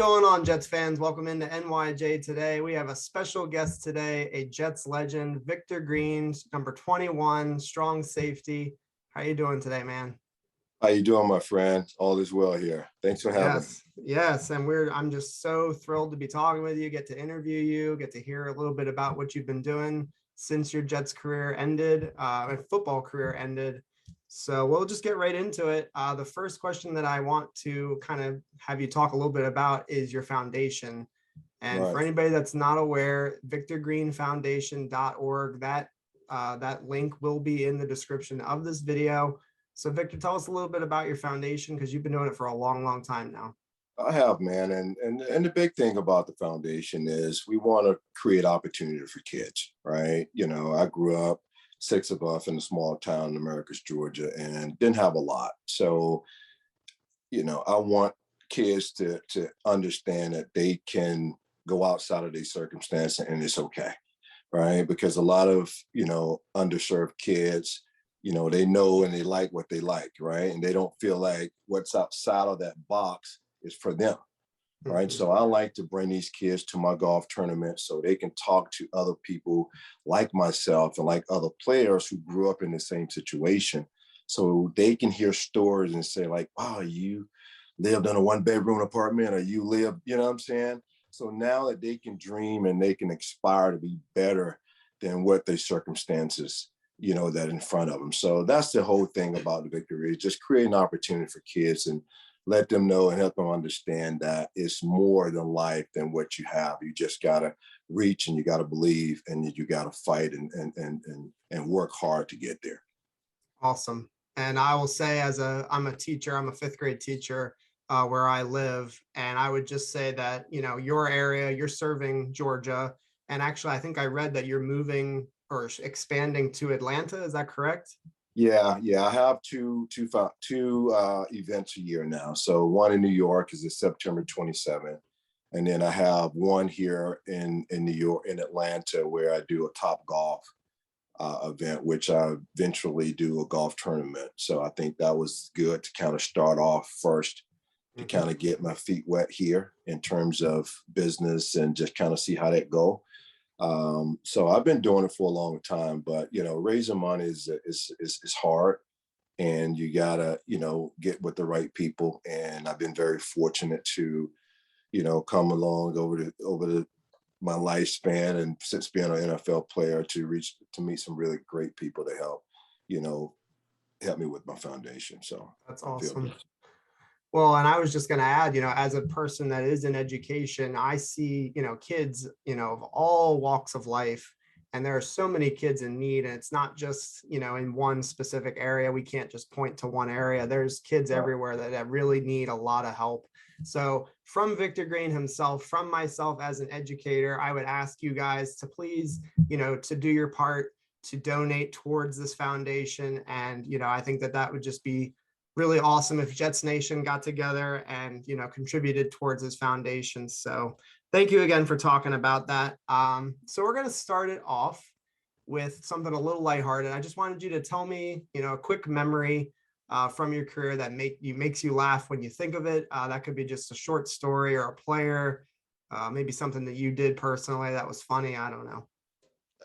going on, Jets fans? Welcome into NYJ today. We have a special guest today, a Jets legend, Victor Green, number 21, strong safety. How you doing today, man? How you doing, my friend? All is well here. Thanks for having me. Yes, and I'm just so thrilled to be talking with you, get to interview you, get to hear a little bit about what you've been doing since your Jets career ended, football career ended. So we'll just get right into it. The first question that I want to kind of have you talk a little bit about is your foundation. And for anybody that's not aware, victorgreenfoundation.org, that link will be in the description of this video. So Victor, tell us a little bit about your foundation, because you've been doing it for a long, long time now. I have, man. And the big thing about the foundation is we want to create opportunity for kids, right? You know, I grew up 6 of us in a small town in Americus, Georgia, and didn't have a lot. So, you know, I want kids to understand that they can go outside of their circumstance and it's okay, right? Because a lot of, you know, underserved kids, you know, they know and they like what they like, right? And they don't feel like what's outside of that box is for them, right? So I like to bring these kids to my golf tournament so they can talk to other people like myself and like other players who grew up in the same situation. So they can hear stories and say like, wow, you lived in a 1-bedroom apartment, or you live, you know what I'm saying? So now that they can dream and they can aspire to be better than what their circumstances, you know, that in front of them. So that's the whole thing about the victory, just create an opportunity for kids and let them know and help them understand that it's more than life than what you have. You just gotta reach and you gotta believe and you gotta fight and work hard to get there. Awesome. And I will say, I'm a teacher, I'm a 5th grade teacher where I live. And I would just say that, you know, your area, you're serving Georgia. And actually, I think I read that you're moving or expanding to Atlanta. Is that correct? Yeah. I have two events a year now. So one in New York is September 27th. And then I have one here in New York, in Atlanta, where I do a Top Golf event, which I eventually do a golf tournament. So I think that was good to kind of start off first, to kind of get my feet wet here in terms of business and just kind of see how that go. So I've been doing it for a long time, but you know, raising money is hard, and you gotta, you know, get with the right people. And I've been very fortunate to, you know, come along over my lifespan, and since being an NFL player, to meet some really great people to help, you know, help me with my foundation. So that's I feel awesome. good. Well, and I was just going to add, you know, as a person that is in education, I see, you know, kids, you know, of all walks of life. And there are so many kids in need. And it's not just, you know, in one specific area. We can't just point to one area. There's kids everywhere that really need a lot of help. So from Victor Green himself, from myself as an educator, I would ask you guys to please, you know, to do your part to donate towards this foundation. And, you know, I think that would just be really awesome if Jets Nation got together and, you know, contributed towards his foundation. So thank you again for talking about that. So we're going to start it off with something a little lighthearted. I just wanted you to tell me, you know, a quick memory from your career that makes you laugh when you think of it. That could be just a short story or a player, maybe something that you did personally that was funny. I don't know.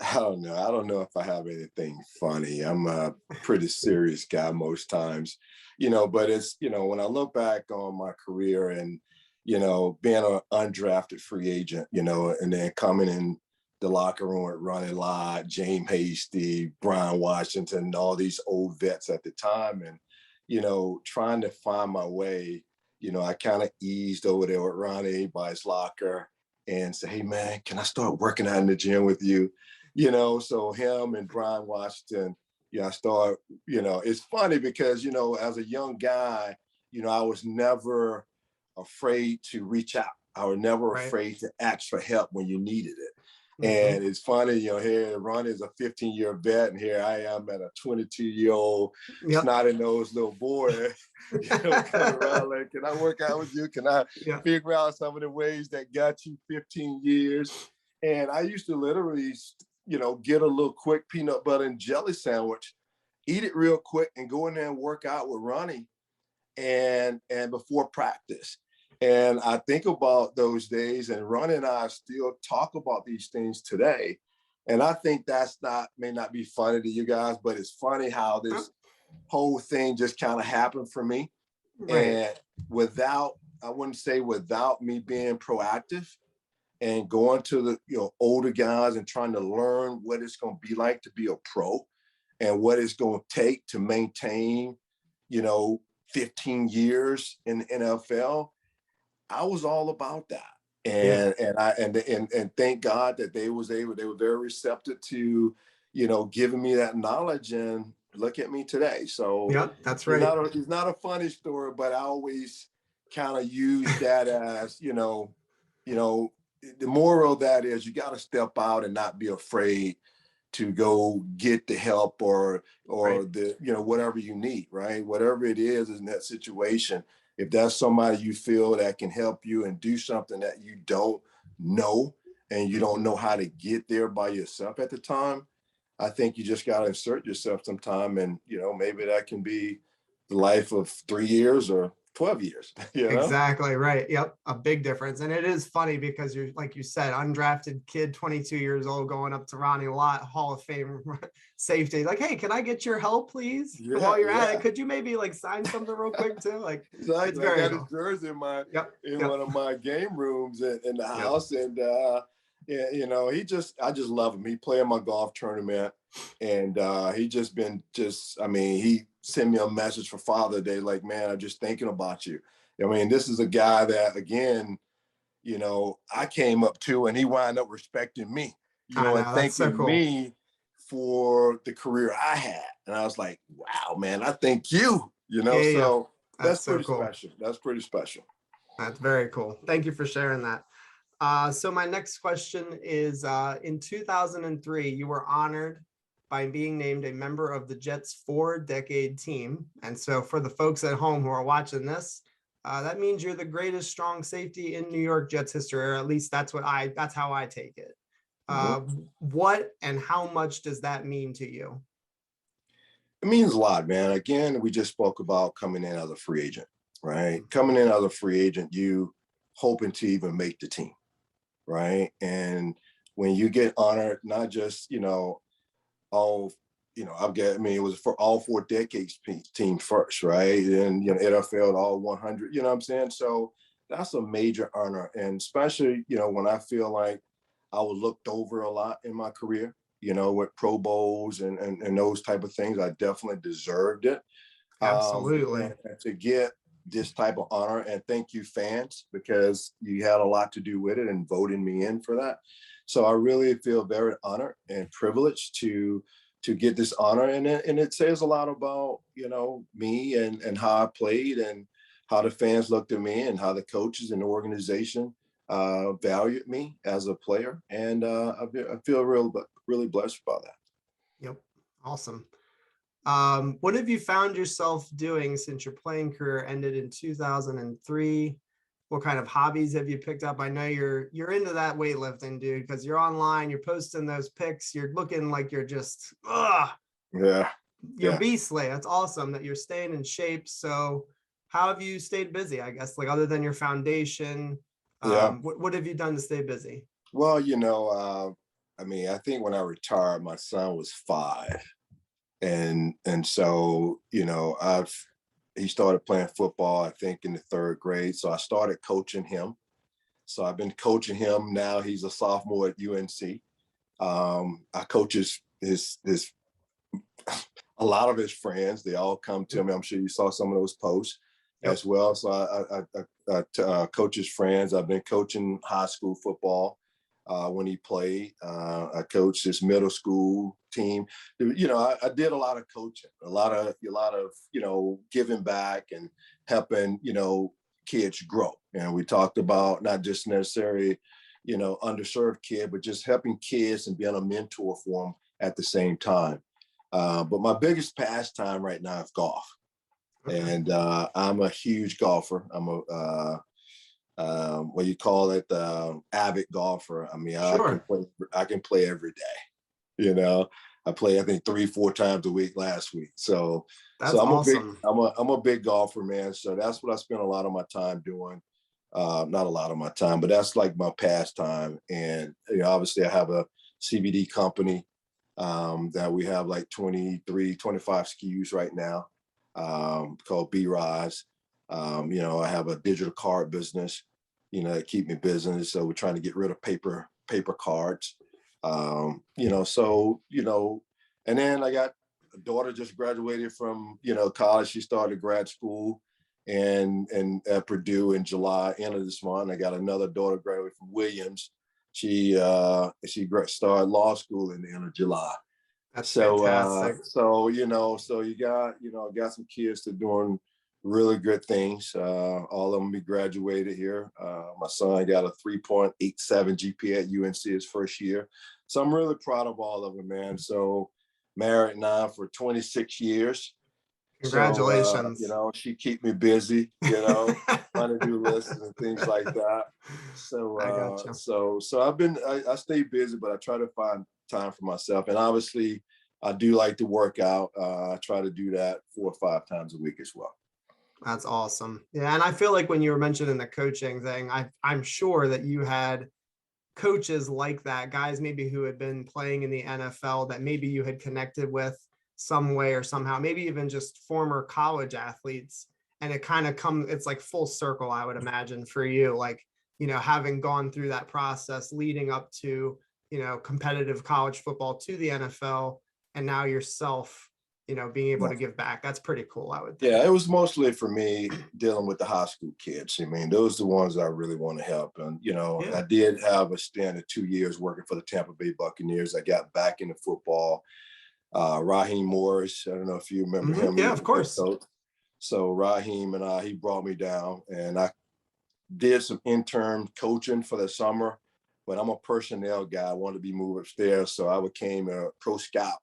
I don't know. I don't know if I have anything funny. I'm a pretty serious guy most times, you know, but it's, you know, when I look back on my career and, you know, being an undrafted free agent, you know, and then coming in the locker room with Ronnie Lott, James Hasty, Brian Washington, all these old vets at the time, and, you know, trying to find my way, you know, I kind of eased over there with Ronnie by his locker and say, hey, man, can I start working out in the gym with you? You know, so him and Brian Washington, yeah, I start, you know, it's funny because, you know, as a young guy, you know, I was never afraid to reach out. I was never afraid to ask for help when you needed it. And it's funny, you know, here Ron is a 15-year vet, and here I am at a 22-year-old snotty-nosed little boy, you know, coming around like, can I work out with you? Can I figure out some of the ways that got you 15 years? And I used to literally, you know, get a little quick peanut butter and jelly sandwich, eat it real quick, and go in there and work out with Ronnie and before practice. And I think about those days, and Ron and I still talk about these things today. And I think that's not, may not be funny to you guys, but it's funny how Huh? this whole thing just kind of happened for me. Right. And without, I wouldn't say without me being proactive and going to the, older guys and trying to learn what it's going to be like to be a pro and what it's going to take to maintain, you know, 15 years in the NFL. I was all about that. Yeah. And thank God that they were very receptive to, giving me that knowledge, and look at me today. So Yep. That's right. it's not a funny story, but I always kind of use that as, you know, the moral of that is you got to step out and not be afraid to go get the help or Right. the, whatever you need, right? Whatever it is in that situation, if that's somebody you feel that can help you and do something that you don't know and you don't Mhm. know how to get there by yourself at the time, I think you just got to insert yourself sometime, and maybe that can be the life of 3 years or 12 years. Exactly right. Yep. A big difference. And it is funny because you're, like you said, undrafted kid, 22 years old, going up to Ronnie Lott, Hall of Fame safety. Like, hey, can I get your help, please? And Yeah, while you're at it, yeah. could you maybe like sign something real quick too? Like, it's Exactly. I very got his cool. jersey Yep. in Yep. one of my game rooms in the Yep. house, and yeah, I just love him. He played in my golf tournament, and he just been just. I mean, he sent me a message for Father's Day, like, man, I'm just thinking about you. I mean, this is a guy that, again, I came up to, and he wound up respecting me, I and know. That's so thanking cool. me for the career I had. And I was like, wow, man, I thank you, Yeah. Yeah. so that's That's so pretty cool. special. That's pretty special. That's very cool. Thank you for sharing that. So my next question is, in 2003, you were honored by being named a member of the Jets 4-decade team. And so for the folks at home who are watching this, that means you're the greatest strong safety in New York Jets history, or at least that's how I take it. Mhm. What and how much does that mean to you? It means a lot, man. Again, we just spoke about coming in as a free agent, right? Coming in as a free agent, you hoping to even make the team, right? And when you get honored, not just, all, I mean, it was for all 4 decades team first, right? And, NFL all 100, you know what I'm saying? So that's a major honor. And especially, when I feel like I was looked over a lot in my career, with Pro Bowls and those type of things, I definitely deserved it. Absolutely. And to get this type of honor, and thank you fans, because you had a lot to do with it and voting me in for that. So I really feel very honored and privileged to get this honor, and it says a lot about me and how I played and how the fans looked at me and how the coaches and the organization valued me as a player, and I feel really blessed by that. Yep. Awesome. What have you found yourself doing since your playing career ended in 2003? What kind of hobbies have you picked up? I know you're into that weightlifting, dude, because you're online, you're posting those pics, you're looking like you're just Yeah, you're yeah, beastly. That's awesome that you're staying in shape. So how have you stayed busy, I guess, like other than your foundation? yeah. What have you done to stay busy? Well, I mean, I think when I retired, my son was 5, and so I've he started playing football, I think, in the 3rd grade. So I started coaching him. So I've been coaching him now. He's a sophomore at UNC. I coach his a lot of his friends. They all come to me. I'm sure you saw some of those posts Yep. as well. So I coach his friends. I've been coaching high school football when he played. I coached his middle school team. I did a lot of coaching, a lot of giving back and helping kids grow. And we talked about not just necessarily underserved kid, but just helping kids and being a mentor for them at the same time. But my biggest pastime right now is golf, Okay. and I'm a huge golfer. I'm a what you call it, avid golfer. I mean, Sure. I can play every day. I play, I think, 3-4 times a week last week. So That's I'm a big awesome. I'm a big golfer, man. So that's what I spend a lot of my time doing. Not a lot of my time, but that's like my pastime. And obviously I have a CBD company that we have like 23, 25 SKUs right now, called B-Rise. I have a digital card business, that keep me business. So we're trying to get rid of paper cards. And then I got a daughter just graduated from, college. She started grad school and at Purdue in July, end of this month. I got another daughter graduated from Williams. She started law school in the end of July. That's So fantastic. so you got, I got some kids that are doing really good things. All of them be graduated here. My son got a 3.87 GPA at UNC his first year. So I'm really proud of all of them, man. So married now for 26 years. So Congratulations. she keep me busy, trying to do lists and things like that. So I got you. I stay busy, but I try to find time for myself. And obviously I do like to work out. I try to do that 4 or 5 times a week as well. That's awesome. Yeah, and I feel like when you were mentioning the coaching thing, I'm sure that you had coaches like that, guys maybe who had been playing in the NFL that maybe you had connected with some way or somehow, maybe even just former college athletes. And it's like full circle, I would imagine, for you, like, having gone through that process leading up to, competitive college football to the NFL, and now yourself, being able to give back. That's pretty cool, I would think. Yeah, it was mostly for me dealing with the high school kids. I mean, those are the ones I really want to help. And, Yeah. I did have a stint of 2 years working for the Tampa Bay Buccaneers. I got back into football. Raheem Morris, I don't know if you remember him. Yeah, of course. So Raheem and he brought me down, and I did some intern coaching for the summer, but I'm a personnel guy. I wanted to be moved upstairs. So I became a pro scout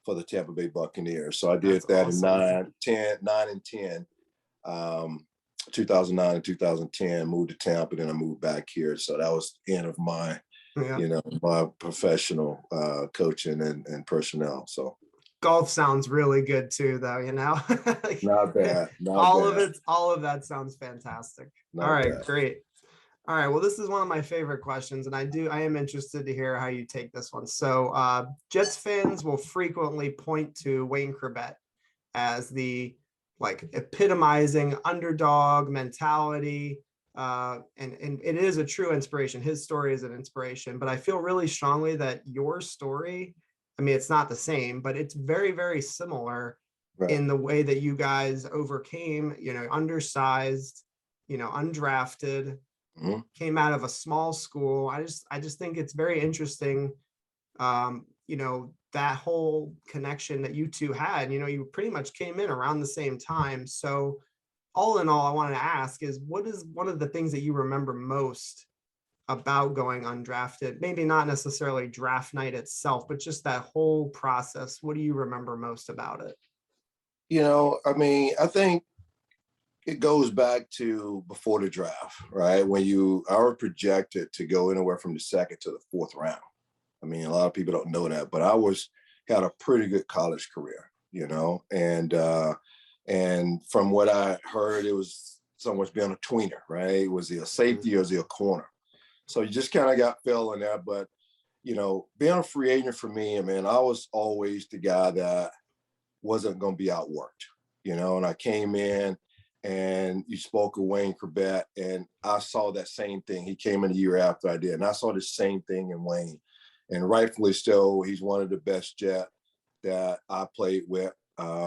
for the Tampa Bay Buccaneers. So I did that awesome. In 9 and 10, 2009 and 2010, moved to Tampa, then I moved back here. So that was the end of my, my professional coaching and personnel. So golf sounds really good too, though, like, not bad. All of that sounds fantastic. All right, great. All right, well, this is one of my favorite questions, and I am interested to hear how you take this one. So Jets fans will frequently point to Wayne Chrebet as the epitomizing underdog mentality. And it is a true inspiration. His story is an inspiration, but I feel really strongly that your story, I mean, it's not the same, but it's very, very similar in the way that you guys overcame, undersized, undrafted, came out of a small school. I just think it's very interesting. That whole connection that you two had, you pretty much came in around the same time. So all in all, I wanted to ask is, what is one of the things that you remember most about going undrafted? Maybe not necessarily draft night itself, but just that whole process. What do you remember most about it? I mean, I think it goes back to before the draft, right? When I were projected to go anywhere from the 2nd to the 4th round. I mean, a lot of people don't know that, but I had a pretty good college career, and from what I heard, it was someone's being a tweener, right? Was he a safety or was he a corner? So you just kind of fell in there. But, being a free agent for me, I mean, I was always the guy that wasn't going to be outworked, and I came in, and you spoke of Wayne Chrebet, and I saw that same thing. He came in a year after I did, and I saw the same thing in Wayne. And rightfully so, he's one of the best Jet that I played with.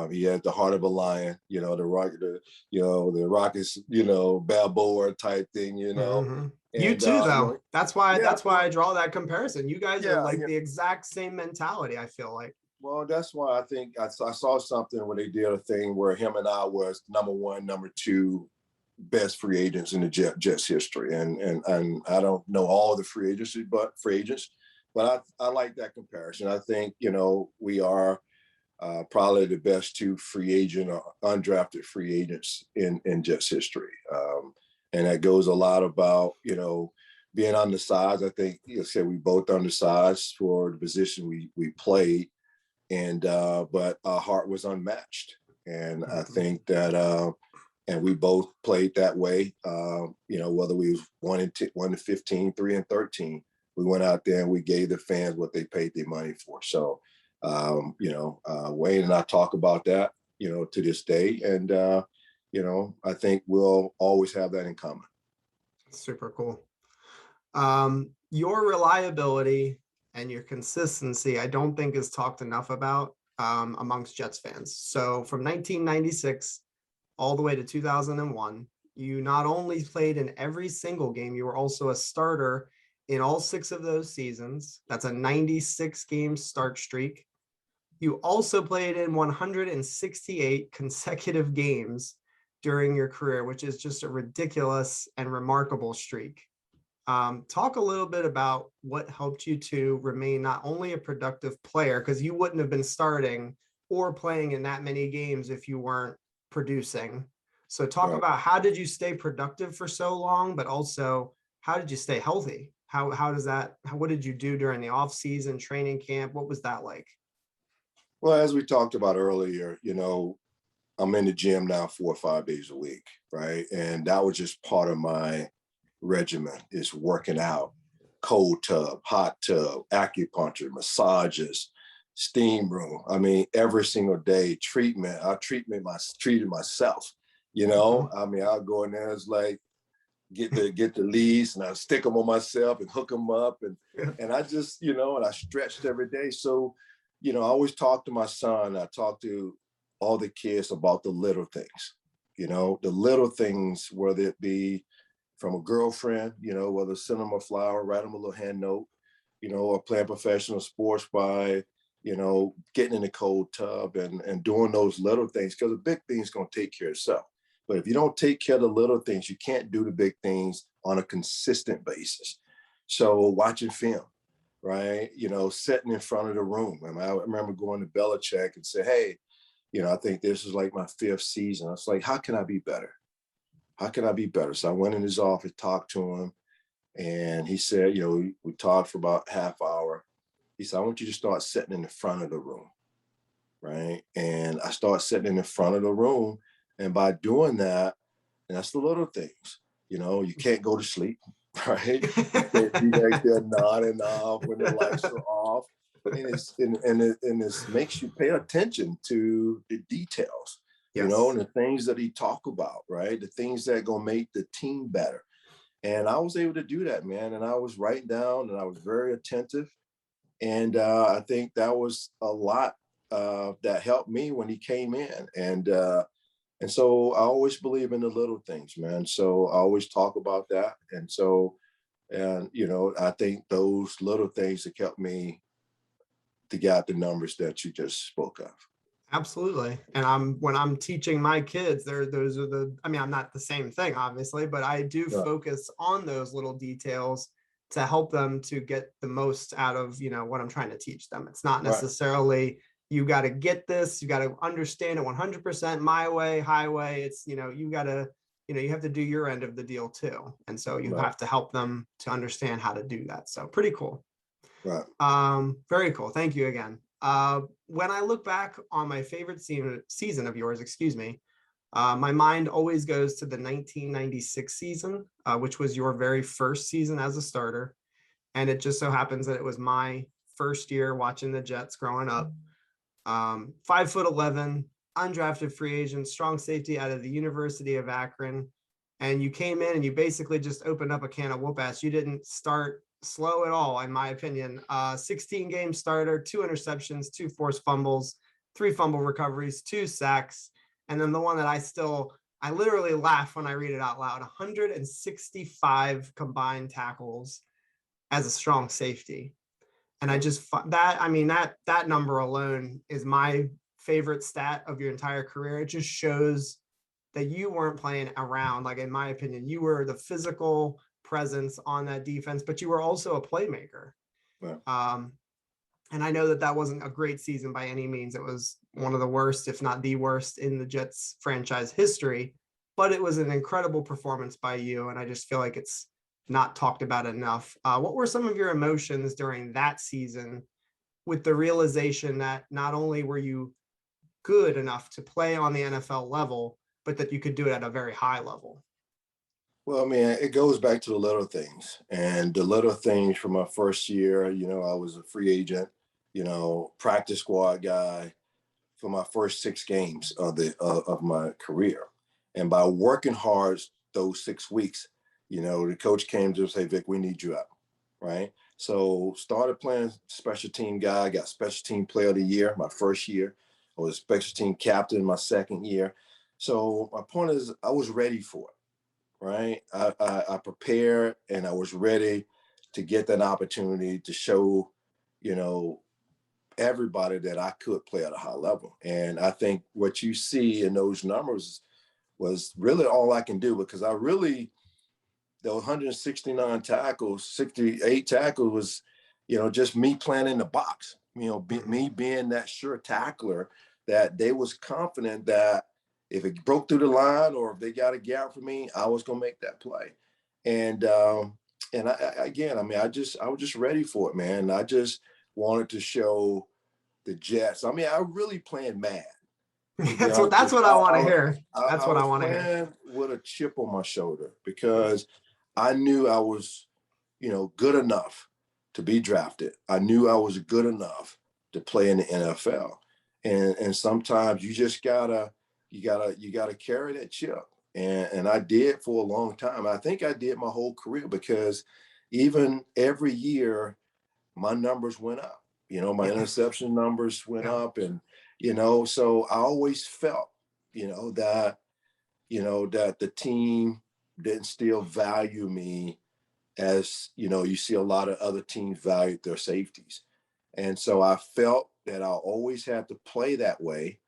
He has the heart of a lion, the Rockets, Balboa type thing, Mm-hmm. And, you too, though. That's why I draw that comparison. You guys are the exact same mentality, I feel like. Well, that's why I think I saw something when they did a thing where him and I was number 1, number 2 best free agents in the Jets history. And I don't know all the free agents, but I like that comparison. I think, we are probably the best 2 free agent or undrafted free agents in Jets history. And that goes a lot about, being undersized. I think you said we both undersized for the position we played. And but our heart was unmatched, and I think that and we both played that way. Whether we was 1 to 15, 3 and 13, we went out there and we gave the fans what they paid their money for. So, Wayne and I talk about that, to this day, and I think we'll always have that in common. Super cool. Your reliability and your consistency, I don't think is talked enough about amongst Jets fans. So from 1996 all the way to 2001, you not only played in every single game, you were also a starter in all 6 of those seasons. That's a 96 game start streak. You also played in 168 consecutive games during your career, which is just a ridiculous and remarkable streak. Talk a little bit about what helped you to remain not only a productive player, because you wouldn't have been starting or playing in that many games if you weren't producing. So talk Right. about how did you stay productive for so long, but also how did you stay healthy? What did you do during the off season, training camp? What was that like? Well, as we talked about earlier, I'm in the gym now 4 or 5 days a week, right? And that was just part of my regimen, is working out, cold tub, hot tub, acupuncture, massages, steam room. I mean, every single day treatment. Treated myself. Mhm. I mean, I'll go in there. It's like get the leads, and I stick them on myself and hook them up, and Yeah. and I just and I stretched every day. So, I always talk to my son. I talk to all the kids about the little things. The little things, whether it be from a girlfriend, whether send them a flower, write them a little hand note, or playing professional sports by, getting in the cold tub and doing those little things, because the big thing's going to take care of itself. But if you don't take care of the little things, you can't do the big things on a consistent basis. So watching film, right? Sitting in front of the room. I remember going to Belichick and say, hey, I think this is like my 5th season. I was like, how can I be better? How can I be better? So I went in his office, talked to him, and he said, we talked for about half hour. He said, I want you to start sitting in the front of the room, right? And I started sitting in the front of the room. And by doing that, and that's the little things, you can't go to sleep, right? You can't be like there nodding off when the lights are off. And it makes you pay attention to the details, Yes. and the things that he talk about, right? The things that gonna make the team better. And I was able to do that, man. And I was writing down, and I was very attentive. And I think that was a lot that helped me when he came in. And so I always believe in the little things, man. So I always talk about that. And I think those little things that kept me to get the numbers that you just spoke of. Absolutely. And when I'm teaching my kids, those are I mean, I'm not the same thing, obviously, but I do Right, focus on those little details to help them to get the most out of, what I'm trying to teach them. It's not right, necessarily you got to get this, you got to understand it 100% my way, highway. It's, you got to, you have to do your end of the deal too. And so you right, have to help them to understand how to do that. So pretty cool. right. Very cool. Thank you again. When I look back on my favorite season of yours, excuse me, my mind always goes to the 1996 season, which was your very first season as a starter. And it just so happens that it was my first year watching the Jets growing up. 5'11", undrafted free agent, strong safety out of the University of Akron. And you came in and you basically just opened up a can of whoop ass. You didn't start slow at all, in my opinion. 16 game starter, 2 interceptions, 2 forced fumbles, 3 fumble recoveries, 2 sacks. And then the one that I literally laugh when I read it out loud, 165 combined tackles as a strong safety. And I just I mean, that number alone is my favorite stat of your entire career. It just shows that you weren't playing around. Like, in my opinion, you were the physical presence on that defense, but you were also a playmaker. Right. And I know that wasn't a great season by any means. It was one of the worst, if not the worst, in the Jets franchise history, but it was an incredible performance by you. And I just feel like it's not talked about enough. What were some of your emotions during that season with the realization that not only were you good enough to play on the NFL level, but that you could do it at a very high level? Well, I mean, it goes back to the little things, and the little things from my first year. I was a free agent, practice squad guy for my first 6 games of my career, and by working hard those 6 weeks, the coach came to say, "Vic, we need you up," right? So started playing special team guy, got special team player of the year my first year. I was special team captain my second year. So my point is, I was ready for it, right? I prepared and I was ready to get that opportunity to show, you know, everybody that I could play at a high level. And I think what you see in those numbers was really all I can do, because I really, the 169 tackles, 68 tackles was, just me playing in the box, me being that sure tackler that they was confident that if it broke through the line or if they got a gap for me, I was going to make that play. And again, I mean, I was just ready for it, man. I just wanted to show the Jets. I mean, I really playing mad. To be honest That's with what you. I want to hear. That's I what I was want to hear. playing with a chip on my shoulder because I knew I was, good enough to be drafted. I knew I was good enough to play in the NFL. And sometimes you gotta carry that chip. And I did for a long time. I think I did my whole career, because even every year my numbers went up. My Yeah. interception numbers went Yeah. up, and so I always felt, that that the team didn't still value me as you see a lot of other teams valued their safeties. And so I felt that I always had to play that way,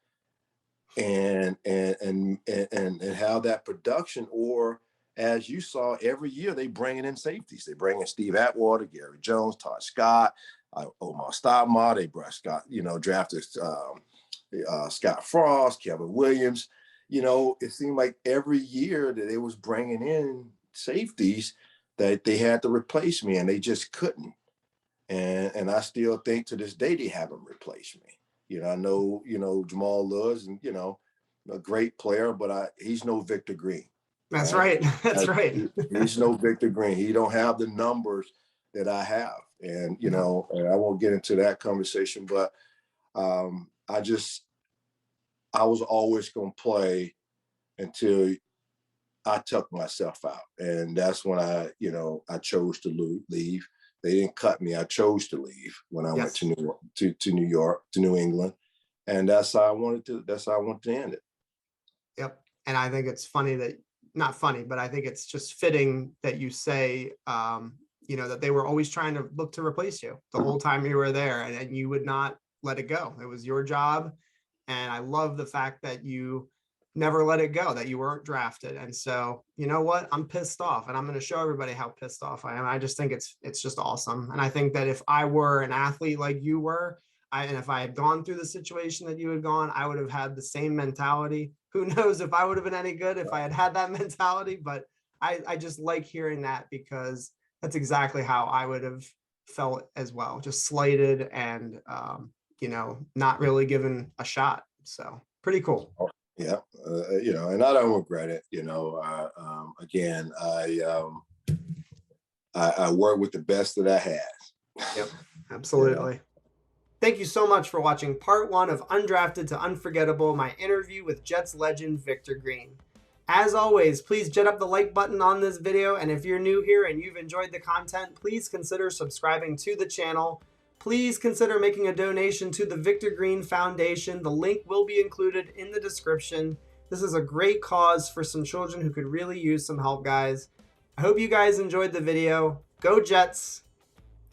and have that production. Or as you saw, every year they bringing in safeties. They bring in Steve Atwater, Gary Jones, Todd Scott, Omar Stoudemire. They brought Scott, drafted Scott Frost, Kevin Williams. It seemed like every year that they was bringing in safeties that they had to replace me, and they just couldn't. And I still think to this day they haven't replaced me. I know, Jamal Lewis, and a great player, but he's no Victor Green, That's right? right. That's right. He's no Victor Green. He don't have the numbers that I have. And and I won't get into that conversation, but I was always gonna play until I took myself out. And that's when I chose to leave. They didn't cut me. I chose to leave when I went to Yes. New York, to New York, to New England. And that's how I wanted to end it. Yep. And I think it's funny that, not funny, but I think it's just fitting that you say, that they were always trying to look to replace you the whole time you were there, and you would not let it go. It was your job. And I love the fact that you never let it go, that you weren't drafted. And so, you know what? I'm pissed off, and I'm going to show everybody how pissed off I am. I just think it's just awesome. And I think that if I were an athlete like you were, and if I had gone through the situation that you had gone, I would have had the same mentality. Who knows if I would have been any good if I had had that mentality, but I just like hearing that, because that's exactly how I would have felt as well, just slighted and, not really given a shot. So pretty cool. Yeah, and I don't regret it. Again, I work with the best that I had. Yep, you know. absolutely. Thank you so much for watching part 1 of Undrafted to Unforgettable, my interview with Jets legend Victor Green. As always, please jet up the like button on this video, and if you're new here and you've enjoyed the content, please consider subscribing to the channel. Please consider making a donation to the Victor Green Foundation. The link will be included in the description. This is a great cause for some children who could really use some help, guys. I hope you guys enjoyed the video. Go Jets,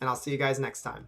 and I'll see you guys next time.